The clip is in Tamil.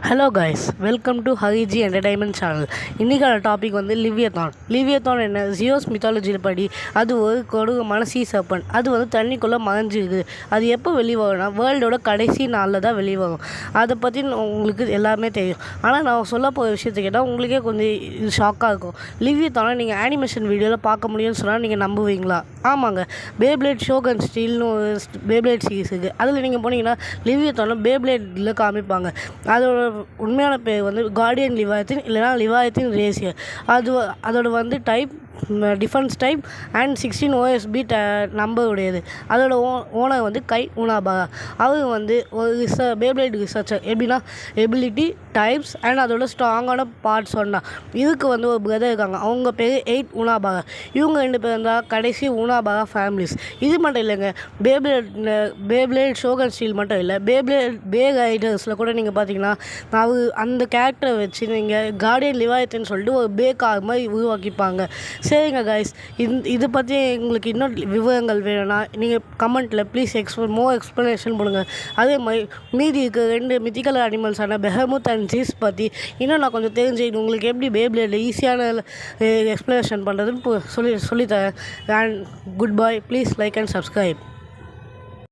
Hello guys, welcome to Hariji entertainment channel. இன்றைக்கான டாபிக் வந்து லிவியத்தான். லிவியத்தான் என்ன, ஜியோஸ் மித்தாலஜியில் படி அது ஒரு கொடூரமான சீ சர்பன்ட். அது வந்து தண்ணிக்குள்ளே மறைஞ்சிருக்கு. அது எப்போ வெளியே வரும்னா வேர்ல்டோட கடைசி நாளில் தான் வெளியே வரும். அதை பற்றி உங்களுக்கு எல்லாமே தெரியும். ஆனால் நான் சொல்ல போகிற விஷயத்தை கேட்டால் உங்களுக்கே கொஞ்சம் ஷாக்காக இருக்கும். லிவியத்தானை நீங்கள் அனிமேஷன் வீடியோவில் பார்க்க முடியும்னு சொன்னால் நீங்கள் நம்புவீங்களா? ஆமாங்க, பேப்ளேட் ஷோகன் ஸ்டீல்னு ஒரு பேப்ளேட் சீரிஸ் இருக்குது. அதில் நீங்கள் போனீங்கன்னா லிவியத்தானை பேப்ளேட்டில் காமிப்பாங்க. அதோட உண்மையான பேர் வந்து கார்டியன் லிவாயத்தின் இல்லைனா லிவாயத்தின் ரேசியர். அதோட வந்து type defence type and 16 OSB number உடையது. அதோட ஓனர் வந்து கை உனாபாரா. அவர் வந்து ஒரு பேப்ளேட் ரிசர்ச்சர். எப்படின்னா எபிலிட்டி டைப்ஸ் அண்ட் அதோட ஸ்ட்ராங்கான பார்ட்ஸ் சொன்னால். இதுக்கு வந்து ஒரு பிரதர் இருக்காங்க, அவங்க பேர் 8 உனாபாரா. இவங்க 2 பேர் இருந்தால் கடைசி உனாபாரா ஃபேமிலிஸ். இது மட்டும் இல்லைங்க, பேப்ளேட் ஷோகன் ஸ்டீல் மட்டும் இல்லை, பே ரைடர்ஸில் கூட நீங்கள் பார்த்தீங்கன்னா அவர் அந்த கேரக்டரை வச்சு நீங்கள் கார்டியன் லிவாயத்தின்னு சொல்லிட்டு ஒரு கார் மாதிரி உருவாக்கிப்பாங்க. சரிங்க கைஸ், இது பற்றி எங்களுக்கு இன்னும் விவரங்கள் வேணும்னா நீங்கள் கமெண்ட்டில் ப்ளீஸ் மோர் எக்ஸ்ப்ளனேஷன் பண்ணுங்கள். அதே மாதிரி மீதி இருக்க 2 மித்திக்கல் அனிமல்ஸான பெஹமுத் அண்ட் ஜீஸ் பற்றி இன்னும் நான் கொஞ்சம் தெரிஞ்சுக்கணும். உங்களுக்கு எப்படி பேப்ளேடில் ஈஸியான எக்ஸ்ப்ளனேஷன் பண்ணுறதுன்னு சொல்லித்தரேன். And good bye. Please like and subscribe.